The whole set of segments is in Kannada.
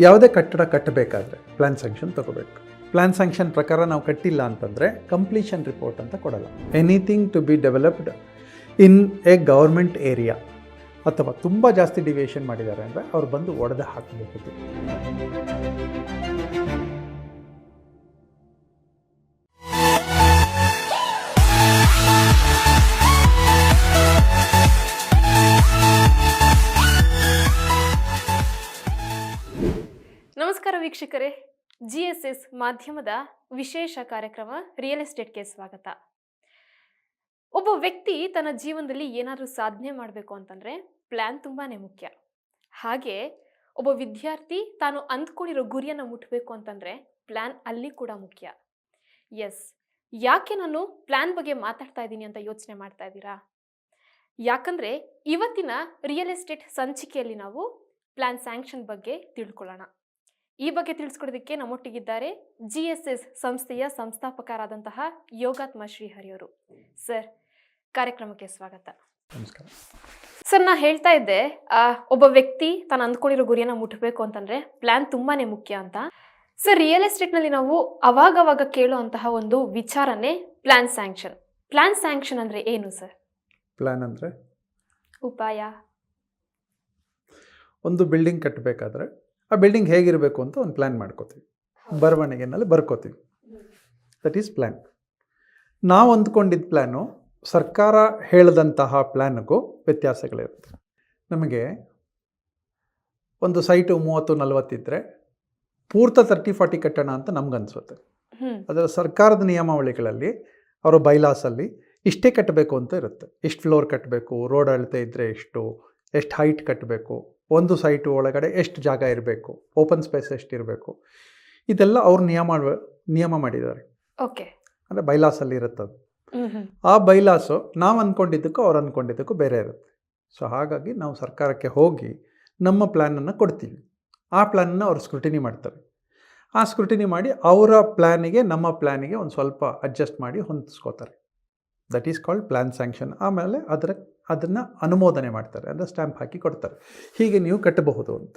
ಯಾವುದೇ ಕಟ್ಟಡ ಕಟ್ಟಬೇಕಾದ್ರೆ ಪ್ಲ್ಯಾನ್ ಸ್ಯಾಂಕ್ಷನ್ ತಗೋಬೇಕು. ಪ್ಲ್ಯಾನ್ ಸ್ಯಾಂಕ್ಷನ್ ಪ್ರಕಾರ ನಾವು ಕಟ್ಟಿಲ್ಲ ಅಂತಂದರೆ ಕಂಪ್ಲೀಷನ್ ರಿಪೋರ್ಟ್ ಅಂತ ಕೊಡಲ್ಲ. Anything to be developed in a government area ಅಥವಾ ತುಂಬ ಜಾಸ್ತಿ ಡಿವಿಯೇಷನ್ ಮಾಡಿದ್ದಾರೆ ಅಂದರೆ ಅವ್ರು ಬಂದು ಒಡೆದು ಹಾಕಬಹುದು. ನಮಸ್ಕಾರ ವೀಕ್ಷಕರೇ, GSS ಮಾಧ್ಯಮದ ವಿಶೇಷ ಕಾರ್ಯಕ್ರಮ ರಿಯಲ್ ಎಸ್ಟೇಟ್ಗೆ ಸ್ವಾಗತ. ಒಬ್ಬ ವ್ಯಕ್ತಿ ತನ್ನ ಜೀವನದಲ್ಲಿ ಏನಾದರೂ ಸಾಧನೆ ಮಾಡಬೇಕು ಅಂತಂದರೆ ಪ್ಲ್ಯಾನ್ ತುಂಬಾ ಮುಖ್ಯ. ಹಾಗೆ ಒಬ್ಬ ವಿದ್ಯಾರ್ಥಿ ತಾನು ಅಂದ್ಕೊಂಡಿರೋ ಗುರಿಯನ್ನು ಮುಟ್ಟಬೇಕು ಅಂತಂದರೆ ಪ್ಲ್ಯಾನ್ ಅಲ್ಲಿ ಕೂಡ ಮುಖ್ಯ. ಎಸ್, ಯಾಕೆ ನಾನು ಪ್ಲ್ಯಾನ್ ಬಗ್ಗೆ ಮಾತಾಡ್ತಾ ಇದ್ದೀನಿ ಅಂತ ಯೋಚನೆ ಮಾಡ್ತಾ ಇದ್ದೀರಾ? ಯಾಕಂದರೆ ಇವತ್ತಿನ ರಿಯಲ್ ಎಸ್ಟೇಟ್ ಸಂಚಿಕೆಯಲ್ಲಿ ನಾವು ಪ್ಲ್ಯಾನ್ ಸ್ಯಾಂಕ್ಷನ್ ಬಗ್ಗೆ ತಿಳ್ಕೊಳ್ಳೋಣ. ಈ ಬಗ್ಗೆ ತಿಳಿಸ್ಕೊಡೋದಕ್ಕೆ ನಮ್ಮೊಟ್ಟಿಗಿದ್ದಾರೆ GSS ಸಂಸ್ಥೆಯ ಸಂಸ್ಥಾಪಕರಾದಂತಹ ಯೋಗಾತ್ಮ ಶ್ರೀಹರಿಯವರು. ಸರ್, ಕಾರ್ಯಕ್ರಮಕ್ಕೆ ಸ್ವಾಗತ. ನಮಸ್ಕಾರ ಸರ್. ನಾ ಹೇಳ್ತಾ ಇದ್ದೆ, ಒಬ್ಬ ವ್ಯಕ್ತಿ ತಾನು ಅಂದ್ಕೊಂಡಿರೋ ಗುರಿಯನ್ನು ಮುಟ್ಟಬೇಕು ಅಂತಂದ್ರೆ ಪ್ಲಾನ್ ತುಂಬಾನೇ ಮುಖ್ಯ ಅಂತ. ಸರ್, ರಿಯಲ್ ಎಸ್ಟೇಟ್ನಲ್ಲಿ ನಾವು ಅವಾಗವಾಗ ಕೇಳುವಂತಹ ಒಂದು ವಿಚಾರನೇ ಪ್ಲಾನ್ ಸ್ಯಾಂಕ್ಷನ್. ಪ್ಲಾನ್ ಸ್ಯಾಂಕ್ಷನ್ ಅಂದ್ರೆ ಏನು ಸರ್? ಪ್ಲ್ಯಾನ್ ಅಂದರೆ ಉಪಾಯ. ಒಂದು ಬಿಲ್ಡಿಂಗ್ ಕಟ್ಟಬೇಕಾದ್ರೆ ಆ ಬಿಲ್ಡಿಂಗ್ ಹೇಗಿರಬೇಕು ಅಂತ ಒಂದು ಪ್ಲ್ಯಾನ್ ಮಾಡ್ಕೋತೀವಿ, ಬರವಣಿಗೆನಲ್ಲಿ ಬರ್ಕೋತೀವಿ. That is plan. ನಾವು ಅಂದ್ಕೊಂಡಿದ್ದ ಪ್ಲ್ಯಾನು ಸರ್ಕಾರ ಹೇಳಿದಂತಹ ಪ್ಲ್ಯಾನ್ಗೂ ವ್ಯತ್ಯಾಸಗಳಿರುತ್ತೆ. ನಮಗೆ ಒಂದು ಸೈಟು 30-40 ಇದ್ದರೆ ಪೂರ್ತ 30-40 ಕಟ್ಟೋಣ ಅಂತ ನಮ್ಗನ್ಸುತ್ತೆ. ಅದರ ಸರ್ಕಾರದ ನಿಯಮಾವಳಿಗಳಲ್ಲಿ ಅವರ ಬೈಲಾಸಲ್ಲಿ ಇಷ್ಟೇ ಕಟ್ಟಬೇಕು ಅಂತ ಇರುತ್ತೆ. ಇಷ್ಟು ಫ್ಲೋರ್ ಕಟ್ಟಬೇಕು, ರೋಡ್ ಅಳತೆ ಇದ್ದರೆ ಎಷ್ಟು ಹೈಟ್ ಕಟ್ಟಬೇಕು, ಒಂದು ಸೈಟು ಒಳಗಡೆ ಎಷ್ಟು ಜಾಗ ಇರಬೇಕು, ಓಪನ್ ಸ್ಪೇಸ್ ಎಷ್ಟು ಇರಬೇಕು, ಇದೆಲ್ಲ ಅವ್ರು ನಿಯಮ ಮಾಡಿದ್ದಾರೆ. ಓಕೆ, ಅಂದರೆ ಬೈಲಾಸಲ್ಲಿ ಇರುತ್ತದು. ಆ ಬೈಲಾಸು ನಾವು ಅಂದ್ಕೊಂಡಿದ್ದಕ್ಕೂ ಅವ್ರು ಅಂದ್ಕೊಂಡಿದ್ದಕ್ಕೂ ಬೇರೆ ಇರುತ್ತೆ. ಸೊ ಹಾಗಾಗಿ ನಾವು ಸರ್ಕಾರಕ್ಕೆ ಹೋಗಿ ನಮ್ಮ ಪ್ಲ್ಯಾನನ್ನು ಕೊಡ್ತೀವಿ. ಆ ಪ್ಲ್ಯಾನನ್ನು ಅವ್ರು ಸ್ಕ್ರೂಟಿನಿ ಮಾಡ್ತಾರೆ. ಆ ಸ್ಕ್ರೂಟಿನಿ ಮಾಡಿ ಅವರ ಪ್ಲ್ಯಾನಿಗೆ ನಮ್ಮ ಪ್ಲ್ಯಾನಿಗೆ ಒಂದು ಸ್ವಲ್ಪ ಅಡ್ಜಸ್ಟ್ ಮಾಡಿ ಹೊಂದಿಸ್ಕೋತಾರೆ. That is called plan sanction. ಆಮೇಲೆ ಅದನ್ನು ಅನುಮೋದನೆ ಮಾಡ್ತಾರೆ, ಅಂದರೆ ಸ್ಟ್ಯಾಂಪ್ ಹಾಕಿ ಕೊಡ್ತಾರೆ, ಹೀಗೆ ನೀವು ಕಟ್ಟಬಹುದು ಅಂತ.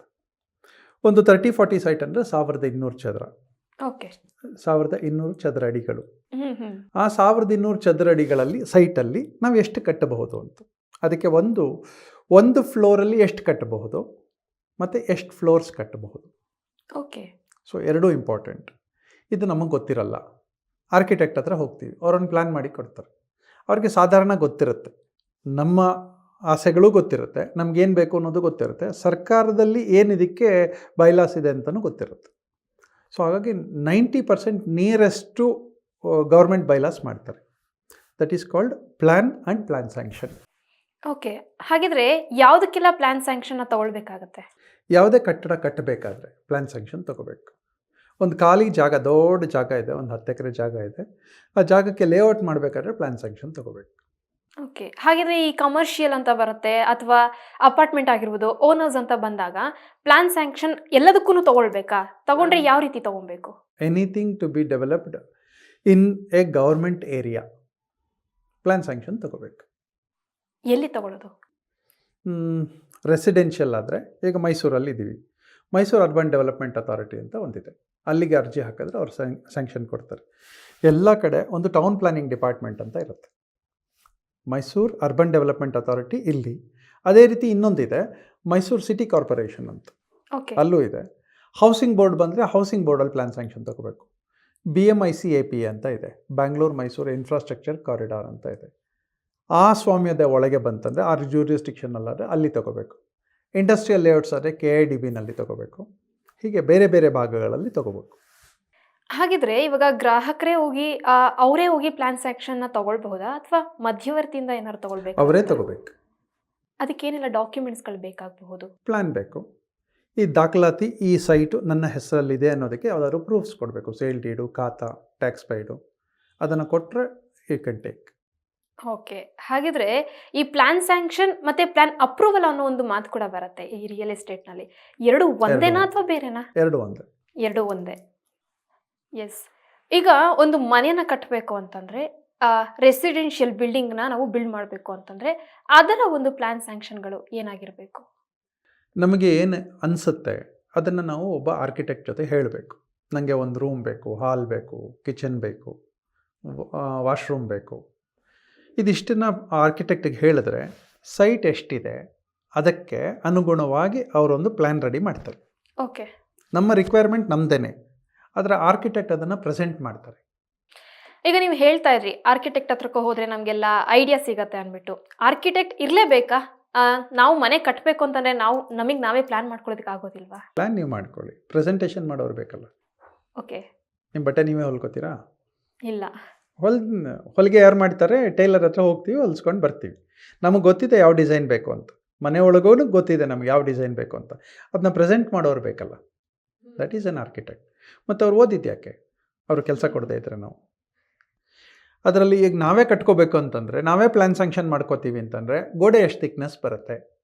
ಒಂದು 30-40 ಸೈಟ್ ಅಂದರೆ 1200 ಚದರ. ಓಕೆ, 1200 ಚದರ ಅಡಿಗಳು. ಆ 1200 ಚದರ ಅಡಿಗಳಲ್ಲಿ ಸೈಟಲ್ಲಿ ನಾವು ಎಷ್ಟು ಕಟ್ಟಬಹುದು ಅಂತ. ಅದಕ್ಕೆ ಒಂದು ಫ್ಲೋರಲ್ಲಿ ಎಷ್ಟು ಕಟ್ಟಬಹುದು ಮತ್ತು ಎಷ್ಟು ಫ್ಲೋರ್ಸ್ ಕಟ್ಟಬಹುದು. ಓಕೆ. ಸೊ ಎರಡೂ ಇಂಪಾರ್ಟೆಂಟ್. ಇದು ನಮಗೆ ಗೊತ್ತಿರಲ್ಲ. ಆರ್ಕಿಟೆಕ್ಟ್ ಹತ್ರ ಹೋಗ್ತೀವಿ, ಅವರೊಂದು ಪ್ಲ್ಯಾನ್ ಮಾಡಿ ಕೊಡ್ತಾರೆ. ಅವ್ರಿಗೆ ಸಾಧಾರಣ ಗೊತ್ತಿರುತ್ತೆ, ನಮ್ಮ ಆಸೆಗಳು ಗೊತ್ತಿರುತ್ತೆ, ನಮಗೇನು ಬೇಕು ಅನ್ನೋದು ಗೊತ್ತಿರುತ್ತೆ, ಸರ್ಕಾರದಲ್ಲಿ ಏನಿದಕ್ಕೆ ಬೈಲಾಸ್ ಇದೆ ಅಂತಲೂ ಗೊತ್ತಿರುತ್ತೆ. ಸೊ ಹಾಗಾಗಿ 90% ನಿಯರೆಸ್ಟು ಗೌರ್ಮೆಂಟ್ ಬೈಲಾಸ್ ಮಾಡ್ತಾರೆ. That is called plan and plan sanction. Okay, ಹಾಗಿದ್ರೆ ಯಾವುದಕ್ಕೆಲ್ಲ ಪ್ಲ್ಯಾನ್ ಸ್ಯಾಂಕ್ಷನ್ನ ತಗೊಳ್ಬೇಕಾಗತ್ತೆ? ಯಾವುದೇ ಕಟ್ಟಡ ಕಟ್ಟಬೇಕಾದ್ರೆ ಪ್ಲ್ಯಾನ್ ಸ್ಯಾಂಕ್ಷನ್ ತಗೋಬೇಕು. ಒಂದು ಖಾಲಿ ಜಾಗ, ದೊಡ್ಡ ಜಾಗ ಇದೆ, ಒಂದು 10 ಎಕರೆ ಜಾಗ ಇದೆ, ಆ ಜಾಗಕ್ಕೆ ಲೇಔಟ್ ಮಾಡಬೇಕಾದ್ರೆ ಪ್ಲ್ಯಾನ್ ಸ್ಯಾಂಕ್ಷನ್ ತಗೋಬೇಕು. ಓಕೆ, ಹಾಗಿದ್ರೆ ಈ ಕಮರ್ಷಿಯಲ್ ಅಂತ ಬರುತ್ತೆ ಅಥವಾ ಅಪಾರ್ಟ್ಮೆಂಟ್ ಆಗಿರ್ಬೋದು, ಓನರ್ಸ್ ಅಂತ ಬಂದಾಗ ಪ್ಲಾನ್ ಸ್ಯಾಂಕ್ಷನ್ ಎಲ್ಲದಕ್ಕೂ ತಗೊಳ್ಬೇಕಾ? ತಗೊಂಡ್ರೆ ಯಾವ ರೀತಿ ತಗೊಬೇಕು? Anything to be developed in a government area plan sanction ತಗೋಬೇಕು. ಎಲ್ಲಿ ತಗೊಳ್ಳೋದು? ರೆಸಿಡೆನ್ಷಿಯಲ್ ಆದರೆ, ಈಗ ಮೈಸೂರಲ್ಲಿ ಇದ್ದೀವಿ, ಮೈಸೂರು ಅರ್ಬನ್ ಡೆವಲಪ್ಮೆಂಟ್ ಅಥಾರಿಟಿ ಅಂತ ಒಂದಿದೆ, ಅಲ್ಲಿಗೆ ಅರ್ಜಿ ಹಾಕಿದ್ರೆ ಅವ್ರು ಸ್ಯಾಂಕ್ಷನ್ ಕೊಡ್ತಾರೆ. ಎಲ್ಲ ಕಡೆ ಒಂದು ಟೌನ್ ಪ್ಲಾನಿಂಗ್ ಡಿಪಾರ್ಟ್ಮೆಂಟ್ ಅಂತ ಇರುತ್ತೆ. ಮೈಸೂರು ಅರ್ಬನ್ ಡೆವಲಪ್ಮೆಂಟ್ ಅಥಾರಿಟಿ ಇಲ್ಲಿ, ಅದೇ ರೀತಿ ಇನ್ನೊಂದಿದೆ ಮೈಸೂರು ಸಿಟಿ ಕಾರ್ಪೊರೇಷನ್ ಅಂತ, ಅಲ್ಲೂ ಇದೆ. ಹೌಸಿಂಗ್ ಬೋರ್ಡ್ ಬಂದರೆ ಹೌಸಿಂಗ್ ಬೋರ್ಡಲ್ಲಿ ಪ್ಲ್ಯಾನ್ ಸ್ಯಾಂಕ್ಷನ್ ತಗೋಬೇಕು. BMICAPA ಅಂತ ಇದೆ, ಬ್ಯಾಂಗ್ಳೂರು ಮೈಸೂರು ಇನ್ಫ್ರಾಸ್ಟ್ರಕ್ಚರ್ ಕಾರಿಡಾರ್ ಅಂತ ಇದೆ. ಆ ಸ್ವಾಮ್ಯದ ಒಳಗೆ ಬಂತಂದರೆ ಆ ಜ್ಯೂರಿಸ್ಡಿಕ್ಷನಲ್ಲಾದರೆ ಅಲ್ಲಿ ತಗೋಬೇಕು. ಇಂಡಸ್ಟ್ರಿಯಲ್ ಲೇಔಟ್ಸ್ ಆದರೆ KIDBನಲ್ಲಿ ತಗೋಬೇಕು. ಹೀಗೆ ಬೇರೆ ಬೇರೆ ಭಾಗಗಳಲ್ಲಿ ತಗೋಬೇಕು. ಹಾಗಿದ್ರೆ ಇವಾಗ ಗ್ರಾಹಕರೇ ಹೋಗಿ ಅವರೇ ಹೋಗಿ ಪ್ಲಾನ್ ಸ್ಯಾಂಕ್ಷನ್ನ ತಗೊಳ್ಬಹುದಾ ಅಥವಾ ಮಧ್ಯವರ್ತಿಯಿಂದ ಏನಾದ್ರು ತಗೊಳ್ಬೇಕು? ಅವರೇ ತಗೋಬೇಕು. ಅದಕ್ಕೇನೆಲ್ಲ ಡಾಕ್ಯುಮೆಂಟ್ಸ್ಗಳು ಬೇಕಾಗಬಹುದು? ಪ್ಲ್ಯಾನ್ ಬೇಕು, ಈ ದಾಖಲಾತಿ, ಈ ಸೈಟು ನನ್ನ ಹೆಸರಲ್ಲಿದೆ ಅನ್ನೋದಕ್ಕೆ ಯಾವ್ದಾದ್ರು ಪ್ರೂಫ್ಸ್ ಕೊಡಬೇಕು. ಸೇಲ್ ಡೀಡು, ಖಾತಾ, ಟ್ಯಾಕ್ಸ್ ಪೈಡು, ಅದನ್ನು ಕೊಟ್ಟರೆ ಯು ಕ್ಯಾನ್ ಟೇಕ್. ಓಕೆ, ಹಾಗಿದ್ರೆ ಈ ಪ್ಲಾನ್ ಸ್ಯಾಂಕ್ಷನ್ ಮತ್ತೆ ಪ್ಲಾನ್ ಅಪ್ರೂವಲ್ ಅನ್ನೋ ಒಂದು ಮಾತು ಕೂಡ ಬರುತ್ತೆ ಈ ರಿಯಲ್ ಎಸ್ಟೇಟ್ನಲ್ಲಿ. ಎರಡು ಒಂದೇನಾ ಅಥವಾ ಬೇರೆನಾ? ಎರಡು ಒಂದೇ. ಎರಡು ಒಂದೇ. ಎಸ್. ಈಗ ಒಂದು ಮನೆಯನ್ನ ಕಟ್ಟಬೇಕು ಅಂತಂದ್ರೆ, ರೆಸಿಡೆನ್ಷಿಯಲ್ ಬಿಲ್ಡಿಂಗ್ನ ನಾವು ಬಿಲ್ಡ್ ಮಾಡಬೇಕು ಅಂತಂದ್ರೆ ಅದರ ಒಂದು ಪ್ಲಾನ್ ಸ್ಯಾಂಕ್ಷನ್ಗಳು ಏನಾಗಿರಬೇಕು? ನಮಗೆ ಏನು ಅನಿಸುತ್ತೆ ಅದನ್ನು ನಾವು ಒಬ್ಬ ಆರ್ಕಿಟೆಕ್ಟ್ ಜೊತೆ ಹೇಳಬೇಕು. ನನಗೆ ಒಂದು ರೂಮ್ ಬೇಕು, ಹಾಲ್ ಬೇಕು, ಕಿಚನ್ ಬೇಕು, ವಾಶ್ರೂಮ್ ಬೇಕು. ಇದಿಷ್ಟನ್ನು ಆರ್ಕಿಟೆಕ್ಟಿಗೆ ಹೇಳಿದ್ರೆ ಸೈಟ್ ಎಷ್ಟಿದೆ ಅದಕ್ಕೆ ಅನುಗುಣವಾಗಿ ಅವರೊಂದು ಪ್ಲ್ಯಾನ್ ರೆಡಿ ಮಾಡ್ತಾರೆ. ಓಕೆ. ನಮ್ಮ ರಿಕ್ವೈರ್ಮೆಂಟ್ ನಮ್ಮದೇನೆ, ಆದರೆ ಆರ್ಕಿಟೆಕ್ಟ್ ಅದನ್ನು ಪ್ರೆಸೆಂಟ್ ಮಾಡ್ತಾರೆ. ಈಗ ನೀವು ಹೇಳ್ತಾ ಇದ್ರಿ ಆರ್ಕಿಟೆಕ್ಟ್ ಹತ್ರಕ್ಕೆ ಹೋದ್ರೆ ನಮಗೆಲ್ಲ ಐಡಿಯಾ ಸಿಗತ್ತೆ ಅಂದ್ಬಿಟ್ಟು. ಆರ್ಕಿಟೆಕ್ಟ್ ಇರಲೇಬೇಕಾ? ನಾವು ಮನೆ ಕಟ್ಟಬೇಕು ಅಂತಂದ್ರೆ ನಮಗೆ ನಾವೇ ಪ್ಲಾನ್ ಮಾಡ್ಕೊಳ್ಳೋದಕ್ಕೆ ಆಗೋದಿಲ್ವಾ? ಪ್ಲ್ಯಾನ್ ನೀವು ಮಾಡ್ಕೊಳ್ಳಿ, ಪ್ರೆಸೆಂಟೇಷನ್ ಮಾಡೋರು ಬೇಕಲ್ಲ. ಓಕೆ. ನಿಮ್ಮ ಬಟ್ಟೆ ನೀವೇ ಹೊಲ್ಕೋತೀರಾ? ಇಲ್ಲ. ಹೊಲಿಗೆ ಯಾರು ಮಾಡ್ತಾರೆ? ಟೈಲರ್ ಹತ್ರ ಹೋಗ್ತೀವಿ, ಹೊಲಿಸ್ಕೊಂಡು ಬರ್ತೀವಿ. ನಮಗೆ ಗೊತ್ತಿದೆ ಯಾವ ಡಿಸೈನ್ ಬೇಕು ಅಂತ, ಮನೆ ಒಳಗೂ ಗೊತ್ತಿದೆ ನಮ್ಗೆ ಯಾವ ಡಿಸೈನ್ ಬೇಕು ಅಂತ. ಅದನ್ನ ಪ್ರೆಸೆಂಟ್ ಮಾಡೋರು ಬೇಕಲ್ಲ. That is an architect. ಮತ್ತು ಅವ್ರು ಓದಿದ್ದು ಯಾಕೆ? ಅವ್ರು ಕೆಲಸ ಕೊಡದೇ ಇದ್ರೆ ನಾವು ಅದರಲ್ಲಿ ಈಗ ನಾವೇ ಕಟ್ಕೋಬೇಕು ಅಂತಂದರೆ, ನಾವೇ ಪ್ಲ್ಯಾನ್ ಸ್ಯಾಂಕ್ಷನ್ ಮಾಡ್ಕೋತೀವಿ ಅಂತಂದರೆ ಗೋಡೆ ಎಷ್ಟು ಥಿಕ್ನೆಸ್ ಬರುತ್ತೆ,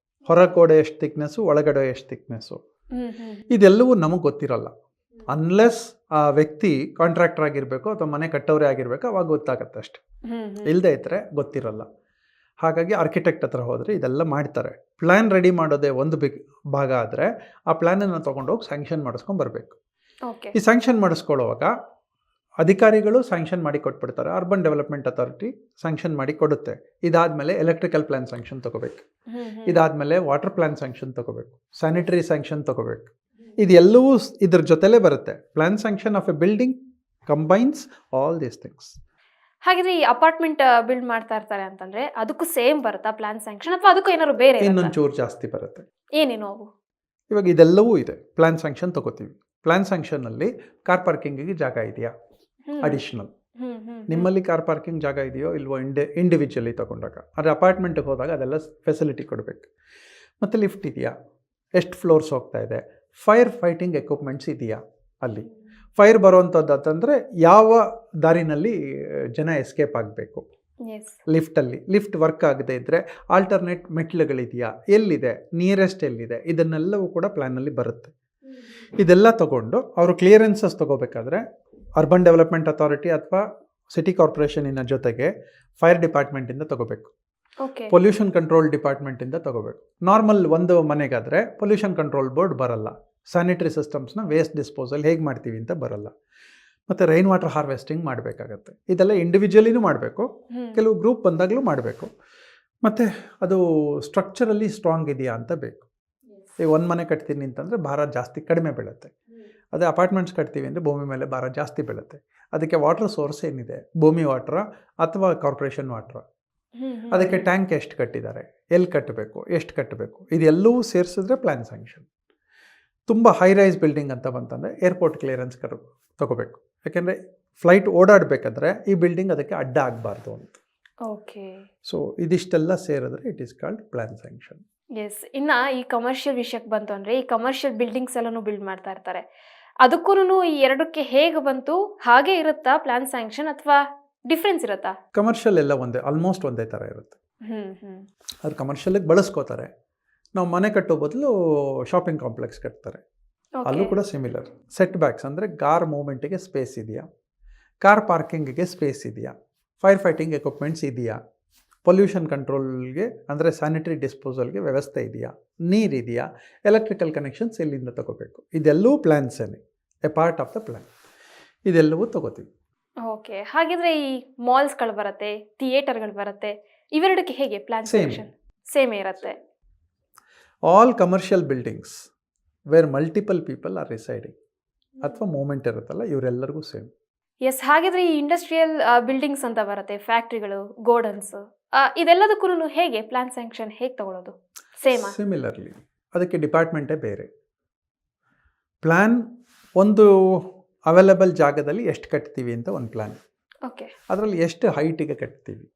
ಹೊರ ಗೋಡೆ ಎಷ್ಟು ಥಿಕ್ನೆಸ್ಸು, ಒಳಗಡೆ ಎಷ್ಟು ಥಿಕ್ನೆಸ್ಸು, ಇದೆಲ್ಲವೂ ನಮಗೆ ಗೊತ್ತಿರಲ್ಲ. ಅನ್ಲೆಸ್ ಆ ವ್ಯಕ್ತಿ ಕಾಂಟ್ರಾಕ್ಟರ್ ಆಗಿರಬೇಕು ಅಥವಾ ಮನೆ ಕಟ್ಟೋರೇ ಆಗಿರಬೇಕು, ಅವಾಗ ಗೊತ್ತಾಗತ್ತೆ ಅಷ್ಟೆ. ಇಲ್ಲದೇ ಇದ್ದರೆ ಗೊತ್ತಿರಲ್ಲ. ಹಾಗಾಗಿ ಆರ್ಕಿಟೆಕ್ಟ್ ಹತ್ರ ಹೋದರೆ ಇದೆಲ್ಲ ಮಾಡ್ತಾರೆ. ಪ್ಲ್ಯಾನ್ ರೆಡಿ ಮಾಡೋದೇ ಒಂದು ಭಾಗ ಆದರೆ ಆ ಪ್ಲ್ಯಾನನ್ನು ತೊಗೊಂಡೋಗಿ ಸ್ಯಾಂಕ್ಷನ್ ಮಾಡಿಸ್ಕೊಂಡು ಬರಬೇಕು. ಈ ಸ್ಯಾಂಕ್ಷನ್ ಮಾಡಿಸ್ಕೊಳ್ಳುವಾಗ ಅಧಿಕಾರಿಗಳು ಸ್ಯಾಂಕ್ಷನ್ ಮಾಡಿ ಕೊಟ್ಬಿಡ್ತಾರೆ. ಅರ್ಬನ್ ಡೆವಲಪ್ಮೆಂಟ್ ಅಥಾರಿಟಿ ಸ್ಯಾಂಕ್ಷನ್ ಮಾಡಿ ಕೊಡುತ್ತೆ. ಇದಾದಮೇಲೆ ಎಲೆಕ್ಟ್ರಿಕಲ್ ಪ್ಲ್ಯಾನ್ ಸ್ಯಾಂಕ್ಷನ್ ತೊಗೋಬೇಕು. ಇದಾದಮೇಲೆ ವಾಟರ್ ಪ್ಲ್ಯಾನ್ ಸ್ಯಾಂಕ್ಷನ್ ತೊಗೋಬೇಕು, ಸ್ಯಾನಿಟರಿ ಸ್ಯಾಂಕ್ಷನ್ ತೊಗೋಬೇಕು. ಇದೆಲ್ಲವೂ ಇದ್ರ ಜೊತೆಲೇ ಬರುತ್ತೆ. Plan sanction of A building combines all these things. ಹಾಗಿದ್ರೆ ಈ ಅಪಾರ್ಟ್ಮೆಂಟ್ ಬಿಲ್ಡ್ ಮಾಡ್ತಾ ಇರ್ತಾರೆ ಅಂತಂದ್ರೆ ಅದಕ್ಕೂ ಸೇಮ್ ಬರುತ್ತಾ ಪ್ಲಾನ್ ಸ್ಯಾಂಕ್ಷನ್, ಅಥವಾ ಅದಕ್ಕೂ ಏನಾದ್ರು ಬೇರೆ? ಇನ್ನೊಂದು ಚೂರು ಜಾಸ್ತಿ ಬರುತ್ತೆ. ಏನೇನು ಅವು? ಇವಾಗ ಇದೆಲ್ಲವೂ ಇದೆ. ಪ್ಲ್ಯಾನ್ ಸ್ಯಾಂಕ್ಷನ್ ತೊಗೋತೀವಿ. ಪ್ಲ್ಯಾನ್ ಸ್ಯಾಂಕ್ಷನಲ್ಲಿ ಕಾರ್ ಪಾರ್ಕಿಂಗಿಗೆ ಜಾಗ ಇದೆಯಾ? ಅಡಿಷನಲ್. ನಿಮ್ಮಲ್ಲಿ ಕಾರ್ ಪಾರ್ಕಿಂಗ್ ಜಾಗ ಇದೆಯೋ ಇಲ್ವೋ ಇಂಡಿವಿಜುವಲಿ ತೊಗೊಂಡಾಗ. ಆದರೆ ಅಪಾರ್ಟ್ಮೆಂಟ್ಗೆ ಹೋದಾಗ ಅದೆಲ್ಲ ಫೆಸಿಲಿಟಿ ಕೊಡಬೇಕು. ಮತ್ತು ಲಿಫ್ಟ್ ಇದೆಯಾ, ಎಷ್ಟು ಫ್ಲೋರ್ಸ್ ಹೋಗ್ತಾ ಇದೆ, ಫೈರ್ ಫೈಟಿಂಗ್ ಎಕ್ವಿಪ್ಮೆಂಟ್ಸ್ ಇದೆಯಾ, ಅಲ್ಲಿ ಫೈರ್ ಬರುವಂಥದ್ದು ಅಂತಂದರೆ ಯಾವ ದಾರಿನಲ್ಲಿ ಜನ ಎಸ್ಕೇಪ್ ಆಗಬೇಕು. ಲಿಫ್ಟಲ್ಲಿ ಲಿಫ್ಟ್ ವರ್ಕ್ ಆಗದೆ ಇದ್ದರೆ ಆಲ್ಟರ್ನೇಟ್ ಮೆಟ್ಲುಗಳಿದೆಯಾ, ಎಲ್ಲಿದೆ, ನಿಯರೆಸ್ಟ್ ಎಲ್ಲಿದೆ, ಇದನ್ನೆಲ್ಲವೂ ಕೂಡ ಪ್ಲ್ಯಾನಲ್ಲಿ ಬರುತ್ತೆ. ಇದೆಲ್ಲ ತೊಗೊಂಡು ಅವರು ಕ್ಲಿಯರೆನ್ಸಸ್ ತೊಗೋಬೇಕಾದ್ರೆ ಅರ್ಬನ್ ಡೆವಲಪ್ಮೆಂಟ್ ಅಥಾರಿಟಿ ಅಥವಾ ಸಿಟಿ ಕಾರ್ಪೊರೇಷನಿನ ಜೊತೆಗೆ ಫೈರ್ ಡಿಪಾರ್ಟ್ಮೆಂಟಿಂದ ತೊಗೋಬೇಕು, ಪೊಲ್ಯೂಷನ್ ಕಂಟ್ರೋಲ್ ಡಿಪಾರ್ಟ್ಮೆಂಟಿಂದ ತೊಗೋಬೇಕು. ನಾರ್ಮಲ್ ಒಂದು ಮನೆಗಾದರೆ ಪೊಲ್ಯೂಷನ್ ಕಂಟ್ರೋಲ್ ಬೋರ್ಡ್ ಬರಲ್ಲ. ಸ್ಯಾನಿಟರಿ ಸಿಸ್ಟಮ್ಸ್ನ ವೇಸ್ಟ್ ಡಿಸ್ಪೋಸಲ್ ಹೇಗೆ ಮಾಡ್ತೀವಿ ಅಂತ ಬರಲ್ಲ. ಮತ್ತು ರೈನ್ ವಾಟರ್ ಹಾರ್ವೆಸ್ಟಿಂಗ್ ಮಾಡಬೇಕಾಗತ್ತೆ. ಇದೆಲ್ಲ ಇಂಡಿವಿಜುವಲಿನೂ ಮಾಡಬೇಕು, ಕೆಲವು ಗ್ರೂಪ್ ಬಂದಾಗಲೂ ಮಾಡಬೇಕು. ಮತ್ತು ಅದು ಸ್ಟ್ರಕ್ಚರಲ್ಲಿ ಸ್ಟ್ರಾಂಗ್ ಇದೆಯಾ ಅಂತ ಬೇಕು. ಈಗ ಒಂದು ಮನೆ ಕಟ್ತೀನಿ ಅಂತಂದರೆ ಭಾರ ಜಾಸ್ತಿ ಕಡಿಮೆ ಬೀಳುತ್ತೆ. ಅದೇ ಅಪಾರ್ಟ್ಮೆಂಟ್ಸ್ ಕಟ್ತೀವಿ ಅಂದರೆ ಭೂಮಿ ಮೇಲೆ ಭಾರ ಜಾಸ್ತಿ ಬೀಳುತ್ತೆ. ಅದಕ್ಕೆ ವಾಟರ್ ಸೋರ್ಸ್ ಏನಿದೆ, ಭೂಮಿ ವಾಟ್ರ ಅಥವಾ ಕಾರ್ಪೊರೇಷನ್ ವಾಟ್ರ, ಅದಕ್ಕೆ ಟ್ಯಾಂಕ್ ಎಷ್ಟು ಕಟ್ಟಿದ್ದಾರೆ, ಎಲ್ಲಿ ಕಟ್ಟಬೇಕು, ಎಷ್ಟು ಕಟ್ಟಬೇಕು, ಇದೆಲ್ಲವೂ ಸೇರಿಸಿದ್ರೆ ಪ್ಲ್ಯಾನ್ ಸ್ಯಾಂಕ್ಷನ್. ತುಂಬ ಹೈ ರೈಸ್ ಬಿಲ್ಡಿಂಗ್ ಅಂತ ಬಂತಂದರೆ ಏರ್ಪೋರ್ಟ್ ಕ್ಲಿಯರೆನ್ಸ್ ತೊಗೋಬೇಕು. ಯಾಕೆಂದರೆ ಫ್ಲೈಟ್ ಓಡಾಡಬೇಕಾದ್ರೆ ಈ ಬಿಲ್ಡಿಂಗ್ ಅದಕ್ಕೆ ಅಡ್ಡ ಆಗಬಾರ್ದು ಅಂತ. ಓಕೆ. ಸೊ ಇದಿಷ್ಟೆಲ್ಲ ಸೇರಿದ್ರೆ it is called plan sanction. Yes. ಇನ್ನು ಈ ಕಮರ್ಷಿಯಲ್ ವಿಷಯಕ್ಕೆ ಬಂತು ಅಂದರೆ ಈ ಕಮರ್ಷಿಯಲ್ ಬಿಲ್ಡಿಂಗ್ಸ್ ಎಲ್ಲನೂ ಬಿಲ್ಡ್ ಮಾಡ್ತಾ ಇರ್ತಾರೆ. ಅದಕ್ಕೂ ಈ ಎರಡಕ್ಕೆ ಹೇಗೆ ಬಂತು, ಹಾಗೆ ಇರುತ್ತಾ ಪ್ಲ್ಯಾನ್ ಸ್ಯಾಂಕ್ಷನ್ ಅಥವಾ ಡಿಫ್ರೆನ್ಸ್ ಇರುತ್ತಾ? ಕಮರ್ಷಿಯಲ್ ಎಲ್ಲ ಒಂದೇ, ಆಲ್ಮೋಸ್ಟ್ ಒಂದೇ ಥರ ಇರುತ್ತೆ. ಅದು ಕಮರ್ಷಿಯಲ್ಗೆ ಬಳಸ್ಕೋತಾರೆ. ನಾವು ಮನೆ ಕಟ್ಟೋ ಬದಲು ಶಾಪಿಂಗ್ ಕಾಂಪ್ಲೆಕ್ಸ್ ಕಟ್ತಾರೆ, ಅಲ್ಲೂ ಕೂಡ ಸಿಮಿಲರ್. ಸೆಟ್ ಬ್ಯಾಕ್ಸ್ ಅಂದರೆ ಕಾರ್ ಮೂವ್ಮೆಂಟಿಗೆ ಸ್ಪೇಸ್ ಇದೆಯಾ, ಕಾರ್ ಪಾರ್ಕಿಂಗಿಗೆ ಸ್ಪೇಸ್ ಇದೆಯಾ, ಫೈರ್ ಫೈಟಿಂಗ್ ಎಕ್ವಿಪ್ಮೆಂಟ್ಸ್ ಇದೆಯಾ, ಪೊಲ್ಯೂಷನ್ ಕಂಟ್ರೋಲ್ಗೆ ಅಂದರೆ ಸ್ಯಾನಿಟರಿ ಡಿಸ್ಪೋಸಲ್ಗೆ ವ್ಯವಸ್ಥೆ ಇದೆಯಾ, ನೀರಿದೆಯಾ, ಎಲೆಕ್ಟ್ರಿಕಲ್ ಕನೆಕ್ಷನ್ಸ್ ಎಲ್ಲಿಂದ ತಗೋಬೇಕು, ಇದೆಲ್ಲವೂ ಪ್ಲ್ಯಾನ್ಸೇನೆ, a part of the plan. ಇದೆಲ್ಲವೂ ತಗೋತೀವಿ. ಓಕೆ. ಹಾಗಿದ್ರೆ ಈ ಮಾಲ್ಸ್ಗಳು ಬರುತ್ತೆ, ಥಿಯೇಟರ್ಗಳು ಬರುತ್ತೆ, ಇವೆರಡಕ್ಕೆ ಹೇಗೆ ಪ್ಲ್ಯಾನ್ ಸ್ಯಾಂಕ್ಷನ್? ಸೇಮ್ ಇರುತ್ತೆ. All commercial buildings where multiple people are residing ಅಥವಾ ಮೂವ್ಮೆಂಟ್ ಇರುತ್ತಲ್ಲ, ಇವರೆಲ್ಲರಿಗೂ ಸೇಮ್. ಎಸ್. ಹಾಗಿದ್ರೆ ಈ ಇಂಡಸ್ಟ್ರಿಯಲ್ ಬಿಲ್ಡಿಂಗ್ಸ್ ಅಂತ ಬರುತ್ತೆ, ಫ್ಯಾಕ್ಟ್ರಿಗಳು, ಗೋಡನ್ಸ್, ಇದೆಲ್ಲದಕ್ಕೂ ಹೇಗೆ ಪ್ಲ್ಯಾನ್ ಸ್ಯಾಂಕ್ಷನ್ ಹೇಗೆ ತಗೊಳ್ಳೋದು? ಸೇಮ್. ಸಿಮಿಲರ್ಲಿ ಅದಕ್ಕೆ ಡಿಪಾರ್ಟ್ಮೆಂಟೇ ಬೇರೆ. ಪ್ಲ್ಯಾನ್ ಒಂದು ಅವೈಲೇಬಲ್ ಜಾಗದಲ್ಲಿ ಎಷ್ಟು ಕಟ್ತೀವಿ ಅಂತ ಒಂದು ಪ್ಲ್ಯಾನ್. ಓಕೆ. ಅದರಲ್ಲಿ ಎಷ್ಟು ಹೈಟಿಗೆ ಕಟ್ತೀವಿ,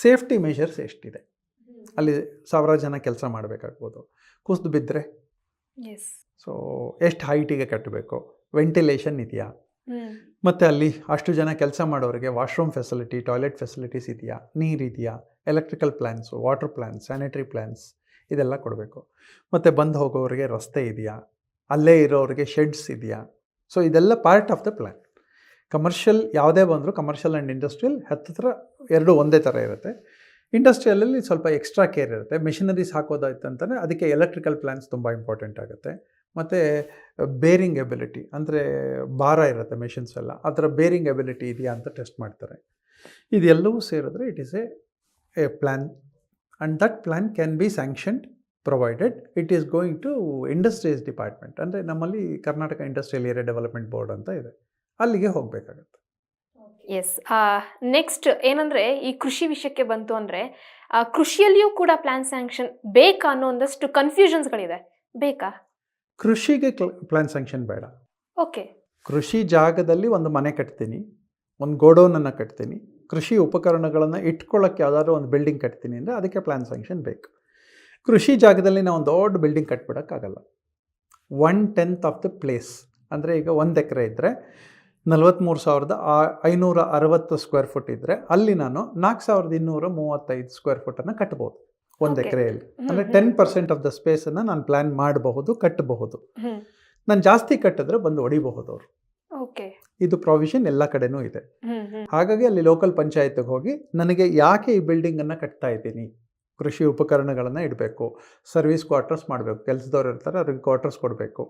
ಸೇಫ್ಟಿ ಮೆಷರ್ಸ್ ಎಷ್ಟಿದೆ, ಅಲ್ಲಿ 1000 ಜನ ಕೆಲಸ ಮಾಡಬೇಕಾಗ್ಬೋದು, ಕುಸಿದು ಬಿದ್ದರೆ ಸೊ ಎಷ್ಟು ಹೈಟಿಗೆ ಕಟ್ಟಬೇಕು, ವೆಂಟಿಲೇಷನ್ ಇದೆಯಾ, ಮತ್ತು ಅಲ್ಲಿ ಅಷ್ಟು ಜನ ಕೆಲಸ ಮಾಡೋರಿಗೆ ವಾಶ್ರೂಮ್ ಫೆಸಿಲಿಟಿ, ಟಾಯ್ಲೆಟ್ ಫೆಸಿಲಿಟೀಸ್ ಇದೆಯಾ, ನೀರಿದೆಯಾ, electrical plans, water plans, sanitary plans ಇದೆಲ್ಲ ಕೊಡಬೇಕು. ಮತ್ತು ಬಂದು ಹೋಗೋರಿಗೆ ರಸ್ತೆ ಇದೆಯಾ, ಅಲ್ಲೇ ಇರೋರಿಗೆ ಶೆಡ್ಸ್ ಇದೆಯಾ. ಸೊ ಇದೆಲ್ಲ part of the plan. Commercial ಯಾವುದೇ ಬಂದರೂ ಕಮರ್ಷಿಯಲ್ ಆ್ಯಂಡ್ ಇಂಡಸ್ಟ್ರಿಯಲ್ ಹತ್ತಿರ ಎರಡೂ ಒಂದೇ ಥರ ಇರುತ್ತೆ. ಇಂಡಸ್ಟ್ರಿಯಲಲ್ಲಿ ಸ್ವಲ್ಪ ಎಕ್ಸ್ಟ್ರಾ ಕೇರ್ ಇರುತ್ತೆ. ಮೆಷಿನರೀಸ್ ಹಾಕೋದಾಯ್ತು ಅಂತಂದರೆ ಅದಕ್ಕೆ ಎಲೆಕ್ಟ್ರಿಕಲ್ ಪ್ಲ್ಯಾನ್ಸ್ ತುಂಬ ಇಂಪಾರ್ಟೆಂಟ್ ಆಗುತ್ತೆ. ಮತ್ತು ಬೇರಿಂಗ್ ಎಬಿಲಿಟಿ, ಅಂದರೆ ಭಾರ ಇರುತ್ತೆ ಮೆಷಿನ್ಸ್ ಎಲ್ಲ, ಅದರ ಬೇರಿಂಗ್ ಎಬಿಲಿಟಿ ಇದೆಯಾ ಅಂತ ಟೆಸ್ಟ್ ಮಾಡ್ತಾರೆ. ಇದೆಲ್ಲವೂ ಸೇರಿದ್ರೆ it is a plan, and that plan can be sanctioned provided it is going to industries department. ಅಂದರೆ ನಮ್ಮಲ್ಲಿ Karnataka industrial area development board ಅಂತ ಇದೆ, ಅಲ್ಲಿಗೆ ಹೋಗಬೇಕಾಗತ್ತೆ. ಎಸ್. ನೆಕ್ಸ್ಟ್ ಏನಂದರೆ, ಈ ಕೃಷಿ ವಿಷಯಕ್ಕೆ ಬಂತು ಅಂದರೆ, ಕೃಷಿಯಲ್ಲಿಯೂ ಕೂಡ ಪ್ಲಾನ್ ಸ್ಯಾಂಕ್ಷನ್ ಬೇಕಾ ಅನ್ನೋ ಒಂದಷ್ಟು ಕನ್ಫ್ಯೂಷನ್ಸ್ಗಳಿದೆ. ಬೇಕಾ? ಕೃಷಿಗೆ ಪ್ಲ್ಯಾನ್ ಸ್ಯಾಂಕ್ಷನ್ ಬೇಡ. ಓಕೆ. ಕೃಷಿ ಜಾಗದಲ್ಲಿ ಒಂದು ಮನೆ ಕಟ್ತೀನಿ, ಒಂದು ಗೋಡೌನನ್ನು ಕಟ್ತೀನಿ, ಕೃಷಿ ಉಪಕರಣಗಳನ್ನು ಇಟ್ಕೊಳ್ಳೋಕ್ಕೆ ಯಾವುದಾದ್ರೂ ಒಂದು ಬಿಲ್ಡಿಂಗ್ ಕಟ್ತೀನಿ ಅಂದರೆ ಅದಕ್ಕೆ ಪ್ಲ್ಯಾನ್ ಸ್ಯಾಂಕ್ಷನ್ ಬೇಕು. ಕೃಷಿ ಜಾಗದಲ್ಲಿ ನಾವು ಒಂದು ದೊಡ್ಡ ಬಿಲ್ಡಿಂಗ್ ಕಟ್ಬಿಡೋಕ್ಕಾಗಲ್ಲ. 1/10 ಆಫ್ ದ ಪ್ಲೇಸ್, ಅಂದರೆ ಈಗ 1 ಎಕರೆ ಇದ್ದರೆ 43,560 ಸ್ಕ್ವೇರ್ ಫುಟ್ ಇದ್ದರೆ ಅಲ್ಲಿ ನಾನು 4,235 ಸ್ಕ್ವೇರ್ ಫುಟನ್ನು ಕಟ್ಬೋದು 1 ಎಕರೆಯಲ್ಲಿ. ಅಂದರೆ 10% ಆಫ್ ದ ಸ್ಪೇಸನ್ನು ನಾನು ಪ್ಲ್ಯಾನ್ ಮಾಡಬಹುದು, ಕಟ್ಟಬಹುದು. ನಾನು ಜಾಸ್ತಿ ಕಟ್ಟಿದ್ರೆ ಬಂದು ಹೊಡಿಬಹುದು ಅವರು. ಓಕೆ. ಇದು ಪ್ರಾವಿಷನ್ ಎಲ್ಲ ಕಡೆನೂ ಇದೆ. ಹಾಗಾಗಿ ಅಲ್ಲಿ ಲೋಕಲ್ ಪಂಚಾಯತ್ಗೆ ಹೋಗಿ ನನಗೆ ಯಾಕೆ ಈ ಬಿಲ್ಡಿಂಗನ್ನು ಕಟ್ತಾ ಇದ್ದೀನಿ, ಕೃಷಿ ಉಪಕರಣಗಳನ್ನು ಇಡಬೇಕು, ಸರ್ವಿಸ್ ಕ್ವಾರ್ಟರ್ಸ್ ಮಾಡಬೇಕು, ಕೆಲಸದವ್ರು ಇರ್ತಾರೆ ಅವ್ರಿಗೆ ಕ್ವಾರ್ಟರ್ಸ್ ಕೊಡಬೇಕು,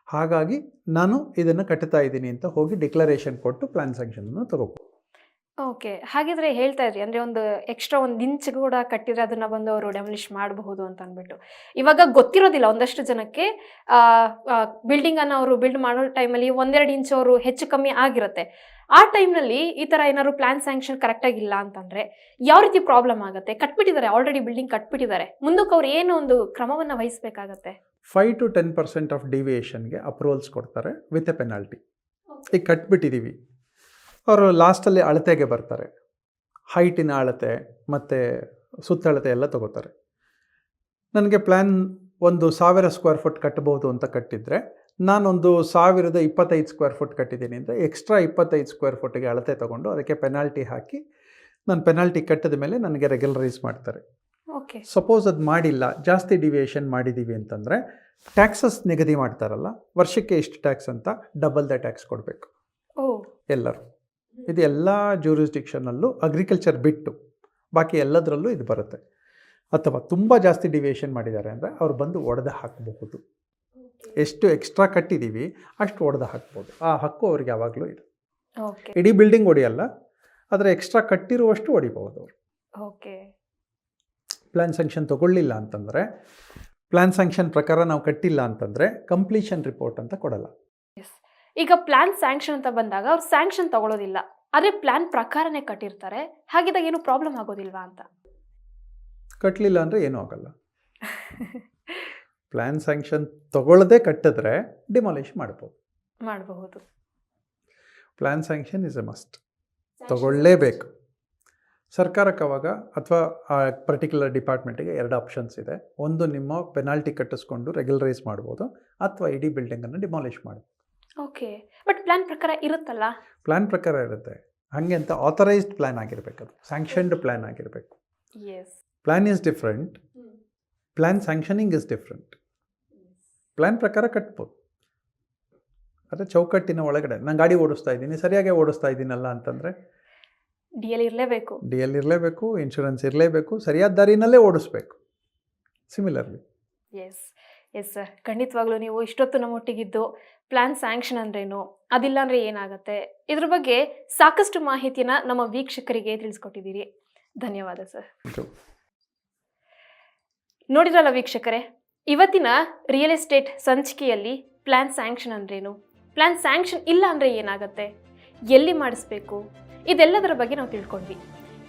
ಹಾಗಾಗಿ ನಾನು ಇದನ್ನು ಕಟ್ತಾ ಇದ್ದೀನಿ ಅಂತ ಹೋಗಿ ಡಿಕ್ಲರೇಷನ್ ಕೊಟ್ಟು ಪ್ಲ್ಯಾನ್ ಸ್ಯಾಂಕ್ಷನನ್ನು ತಗೋಬೋದು. ಓಕೆ. ಹಾಗಿದ್ರೆ ಹೇಳ್ತಾ ಇದ್ರಿ, ಅಂದರೆ ಒಂದು ಎಕ್ಸ್ಟ್ರಾ 1 ಇಂಚ್ ಕೂಡ ಕಟ್ಟಿದ್ರೆ ಅದನ್ನು ಬಂದು ಅವರು ಡೆಮಲಿಷ್ ಮಾಡಬಹುದು ಅಂತ ಅಂದ್ಬಿಟ್ಟು. ಇವಾಗ ಗೊತ್ತಿರೋದಿಲ್ಲ ಒಂದಷ್ಟು ಜನಕ್ಕೆ, ಬಿಲ್ಡಿಂಗನ್ನು ಅವರು ಬಿಲ್ಡ್ ಮಾಡೋ ಟೈಮಲ್ಲಿ 1-2 ಇಂಚ್ ಅವರು ಹೆಚ್ಚು ಕಮ್ಮಿ ಆಗಿರುತ್ತೆ. ಆ ಟೈಮ್ನಲ್ಲಿ ಈ ಥರ ಏನಾದ್ರು ಪ್ಲ್ಯಾನ್ ಸ್ಯಾಂಕ್ಷನ್ ಕರೆಕ್ಟಾಗಿಲ್ಲ ಅಂತಂದರೆ ಯಾವ ರೀತಿ ಪ್ರಾಬ್ಲಮ್ ಆಗುತ್ತೆ? ಕಟ್ಬಿಟ್ಟಿದ್ದಾರೆ, ಆಲ್ರೆಡಿ ಬಿಲ್ಡಿಂಗ್ ಕಟ್ಬಿಟ್ಟಿದ್ದಾರೆ, ಮುಂದಕ್ಕೆ ಅವ್ರು ಏನು ಒಂದು ಕ್ರಮವನ್ನು ವಹಿಸಬೇಕಾಗತ್ತೆ? 5 to 10% ಆಫ್ ಡಿವಿಯೇಷನ್ಗೆ ಅಪ್ರೂವಲ್ಸ್ ಕೊಡ್ತಾರೆ ವಿತ್ ಎ ಪೆನಾಲ್ಟಿ. ಈಗ ಕಟ್ಬಿಟ್ಟಿದ್ದೀವಿ, ಅವರು ಲಾಸ್ಟಲ್ಲಿ ಅಳತೆಗೆ ಬರ್ತಾರೆ, ಹೈಟಿನ ಅಳತೆ ಮತ್ತು ಸುತ್ತಳತೆ ಎಲ್ಲ ತಗೋತಾರೆ. ನನಗೆ ಪ್ಲ್ಯಾನ್ 1,000 ಸ್ಕ್ವೇರ್ ಫುಟ್ ಕಟ್ಟಬಹುದು ಅಂತ ಕಟ್ಟಿದರೆ ನಾನೊಂದು 1,025 ಸ್ಕ್ವೇರ್ ಫುಟ್ ಕಟ್ಟಿದ್ದೀನಿ ಅಂದರೆ ಎಕ್ಸ್ಟ್ರಾ 25 ಸ್ಕ್ವೇರ್ ಫುಟ್ಗೆ ಅಳತೆ ತೊಗೊಂಡು ಅದಕ್ಕೆ ಪೆನಾಲ್ಟಿ ಹಾಕಿ ನಾನು ಪೆನಾಲ್ಟಿ ಕಟ್ಟಿದ ಮೇಲೆ ನನಗೆ ರೆಗ್ಯುಲರೈಸ್ ಮಾಡ್ತಾರೆ. ಓಕೆ. ಸಪೋಸ್ ಅದು ಮಾಡಿಲ್ಲ, ಜಾಸ್ತಿ ಡಿವಿಯೇಷನ್ ಮಾಡಿದ್ದೀವಿ ಅಂತಂದರೆ ಟ್ಯಾಕ್ಸಸ್ ನಿಗದಿ ಮಾಡ್ತಾರಲ್ಲ, ವರ್ಷಕ್ಕೆ ಇಷ್ಟು ಟ್ಯಾಕ್ಸ್ ಅಂತ ಡಬಲ್ ದ ಟ್ಯಾಕ್ಸ್ ಕೊಡಬೇಕು ಎಲ್ಲರೂ. ಇದು ಎಲ್ಲ ಜ್ಯೂರಿಸ್ಡಿಕ್ಷನಲ್ಲೂ ಅಗ್ರಿಕಲ್ಚರ್ ಬಿಟ್ಟು ಬಾಕಿ ಎಲ್ಲದರಲ್ಲೂ ಇದು ಬರುತ್ತೆ. ಅಥವಾ ತುಂಬ ಜಾಸ್ತಿ ಡಿವಿಯೇಷನ್ ಮಾಡಿದ್ದಾರೆ ಅಂದರೆ ಅವ್ರು ಬಂದು ಒಡೆದು ಹಾಕಬಹುದು. ಎಷ್ಟು ಎಕ್ಸ್ಟ್ರಾ ಕಟ್ಟಿದ್ದೀವಿ ಅಷ್ಟು ಒಡೆದು ಹಾಕ್ಬೋದು. ಆ ಹಕ್ಕು ಅವ್ರಿಗೆ ಯಾವಾಗಲೂ ಇದೆ. ಇಡೀ ಬಿಲ್ಡಿಂಗ್ ಹೊಡೆಯಲ್ಲ, ಆದರೆ ಎಕ್ಸ್ಟ್ರಾ ಕಟ್ಟಿರುವಷ್ಟು ಹೊಡಿಬಹುದು ಅವರು. ಓಕೆ. ಪ್ಲ್ಯಾನ್ ಸ್ಯಾಂಕ್ಷನ್ ತೊಗೊಳ್ಳಿಲ್ಲ ಅಂತಂದರೆ, ಪ್ಲ್ಯಾನ್ ಸ್ಯಾಂಕ್ಷನ್ ಪ್ರಕಾರ ನಾವು ಕಟ್ಟಿಲ್ಲ ಅಂತಂದರೆ ಕಂಪ್ಲೀಷನ್ ರಿಪೋರ್ಟ್ ಅಂತ ಕೊಡಲ್ಲ. ಈಗ ಪ್ಲ್ಯಾನ್ ಸ್ಯಾಂಕ್ಷನ್ ಅಂತ ಬಂದಾಗ ಅವ್ರು ಸ್ಯಾಂಕ್ಷನ್ ತಗೊಳ್ಳೋದಿಲ್ಲ, ಆದರೆ ಪ್ಲ್ಯಾನ್ ಪ್ರಕಾರನೇ ಕಟ್ಟಿರ್ತಾರೆ, ಹಾಗಿದ್ದಾಗ ಏನು ಪ್ರಾಬ್ಲಮ್ ಆಗೋದಿಲ್ವಾ ಅಂತ? ಕಟ್ಟಲಿಲ್ಲ ಅಂದರೆ ಏನೂ ಆಗಲ್ಲ. ಪ್ಲ್ಯಾನ್ ಸ್ಯಾಂಕ್ಷನ್ ತಗೊಳ್ಳದೆ ಕಟ್ಟಿದ್ರೆ ಡಿಮಾಲಿಷ್ ಮಾಡಬಹುದು. Plan sanction is a must, ತಗೊಳ್ಳೇಬೇಕು. ಸರ್ಕಾರಕ್ಕೆ ಅವಾಗ ಅಥವಾ ಆ ಪರ್ಟಿಕ್ಯುಲರ್ ಡಿಪಾರ್ಟ್ಮೆಂಟಿಗೆ 2 ಆಪ್ಷನ್ಸ್ ಇದೆ. ಒಂದು, ನಿಮ್ಮ ಪೆನಾಲ್ಟಿ ಕಟ್ಟಿಸ್ಕೊಂಡು ರೆಗ್ಯುಲರೈಸ್ ಮಾಡ್ಬೋದು, ಅಥವಾ ಇಡೀ ಬಿಲ್ಡಿಂಗನ್ನು ಡಿಮಾಲಿಷ್ ಮಾಡ್ಬೋದು. ಓಕೆ. ಬಟ್ ಪ್ಲ್ಯಾನ್ ಪ್ರಕಾರ ಇರುತ್ತಲ್ಲ? ಪ್ಲ್ಯಾನ್ ಪ್ರಕಾರ ಇರುತ್ತೆ, ಹಾಗೆ ಅಂತ ಆಥರೈಸ್ಡ್ ಪ್ಲ್ಯಾನ್ ಆಗಿರಬೇಕು, ಅದು ಸ್ಯಾಂಕ್ಷನ್ಡ್ ಪ್ಲ್ಯಾನ್ ಆಗಿರಬೇಕು. Plan is different, plan sanctioning is different. Plan ಪ್ರಕಾರ ಕಟ್ಬೋದು, ಆದರೆ ಚೌಕಟ್ಟಿನ ಒಳಗಡೆ ನಾನು ಗಾಡಿ ಓಡಿಸ್ತಾ ಇದ್ದೀನಿ, ಸರಿಯಾಗಿ ಓಡಿಸ್ತಾ ಇದ್ದೀನಲ್ಲ ಅಂತಂದರೆ ಡಿ ಎಲ್ ಇರಲೇಬೇಕು, ಇನ್ಶೂರೆನ್ಸ್ ಇರಲೇಬೇಕು, ಸರಿಯಾದ ದಾರಿನಲ್ಲೇ ಓಡಿಸ್ಬೇಕು. ಸಿಮಿಲರ್ಲಿ. ಎಸ್ ಸರ್, ಖಂಡಿತವಾಗ್ಲೂ ನೀವು ಇಷ್ಟೊತ್ತು ನಮ್ಮೊಟ್ಟಿಗಿದ್ದು ಪ್ಲ್ಯಾನ್ ಸ್ಯಾಂಕ್ಷನ್ ಅಂದ್ರೇನು, ಅದಿಲ್ಲ ಅಂದರೆ ಏನಾಗುತ್ತೆ, ಇದ್ರ ಬಗ್ಗೆ ಸಾಕಷ್ಟು ಮಾಹಿತಿಯನ್ನು ನಮ್ಮ ವೀಕ್ಷಕರಿಗೆ ತಿಳಿಸ್ಕೊಟ್ಟಿದ್ದೀರಿ. ಧನ್ಯವಾದ ಸರ್. ನೋಡಿದ್ರಲ್ಲ ವೀಕ್ಷಕರೇ, ಇವತ್ತಿನ ರಿಯಲ್ ಎಸ್ಟೇಟ್ ಸಂಚಿಕೆಯಲ್ಲಿ ಪ್ಲ್ಯಾನ್ ಸ್ಯಾಂಕ್ಷನ್ ಅಂದ್ರೇನು, ಪ್ಲ್ಯಾನ್ ಸ್ಯಾಂಕ್ಷನ್ ಇಲ್ಲ ಅಂದರೆ ಏನಾಗುತ್ತೆ, ಎಲ್ಲಿ ಮಾಡಿಸ್ಬೇಕು, ಇದೆಲ್ಲದರ ಬಗ್ಗೆ ನಾವು ತಿಳ್ಕೊಂಡ್ವಿ.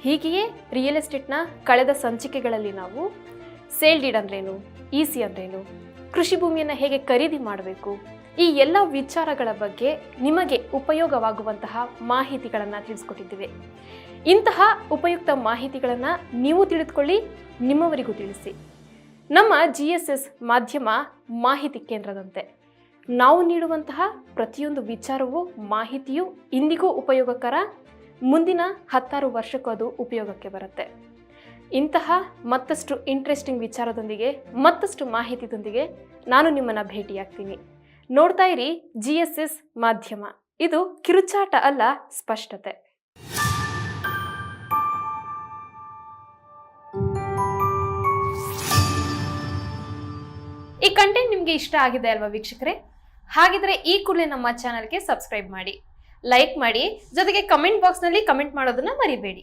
ಹೀಗೆಯೇ ರಿಯಲ್ ಎಸ್ಟೇಟ್ನ ಕಳೆದ ಸಂಚಿಕೆಗಳಲ್ಲಿ ನಾವು ಸೇಲ್ ಡೀಡ್ ಅಂದ್ರೇನು, EC ಅಂದ್ರೇನು, ಕೃಷಿ ಭೂಮಿಯನ್ನು ಹೇಗೆ ಖರೀದಿ ಮಾಡಬೇಕು, ಈ ಎಲ್ಲ ವಿಚಾರಗಳ ಬಗ್ಗೆ ನಿಮಗೆ ಉಪಯೋಗವಾಗುವಂತಹ ಮಾಹಿತಿಗಳನ್ನು ತಿಳಿಸ್ಕೊಟ್ಟಿದ್ದೇವೆ. ಇಂತಹ ಉಪಯುಕ್ತ ಮಾಹಿತಿಗಳನ್ನು ನೀವು ತಿಳಿದುಕೊಳ್ಳಿ, ನಿಮ್ಮವರಿಗೂ ತಿಳಿಸಿ. ನಮ್ಮ GSS ಮಾಧ್ಯಮ ಮಾಹಿತಿ ಕೇಂದ್ರದಂತೆ ನಾವು ನೀಡುವಂತಹ ಪ್ರತಿಯೊಂದು ವಿಚಾರವೂ ಮಾಹಿತಿಯು ಇಂದಿಗೂ ಉಪಯೋಗಕರ, ಮುಂದಿನ 10 ವರ್ಷಕ್ಕೂ ಅದು ಉಪಯೋಗಕ್ಕೆ ಬರುತ್ತೆ. ಇಂತಹ ಮತ್ತಷ್ಟು ಇಂಟ್ರೆಸ್ಟಿಂಗ್ ವಿಚಾರದೊಂದಿಗೆ, ಮತ್ತಷ್ಟು ಮಾಹಿತಿಯೊಂದಿಗೆ ನಾನು ನಿಮ್ಮನ್ನು ಭೇಟಿಯಾಗ್ತೀನಿ. ನೋಡ್ತಾ ಇರಿ GSS ಮಾಧ್ಯಮ. ಇದು ಕಿರುಚಾಟ ಅಲ್ಲ, ಸ್ಪಷ್ಟತೆ. ಈ ಕಂಟೆಂಟ್ ನಿಮಗೆ ಇಷ್ಟ ಆಗಿದೆ ಅಲ್ವಾ ವೀಕ್ಷಕರೇ? ಹಾಗಿದ್ರೆ ಈ ಕೂಡಲೇ ನಮ್ಮ ಚಾನಲ್ಗೆ ಸಬ್ಸ್ಕ್ರೈಬ್ ಮಾಡಿ, ಲೈಕ್ ಮಾಡಿ, ಜೊತೆಗೆ ಕಮೆಂಟ್ ಬಾಕ್ಸ್ನಲ್ಲಿ ಕಮೆಂಟ್ ಮಾಡೋದನ್ನ ಮರಿಬೇಡಿ.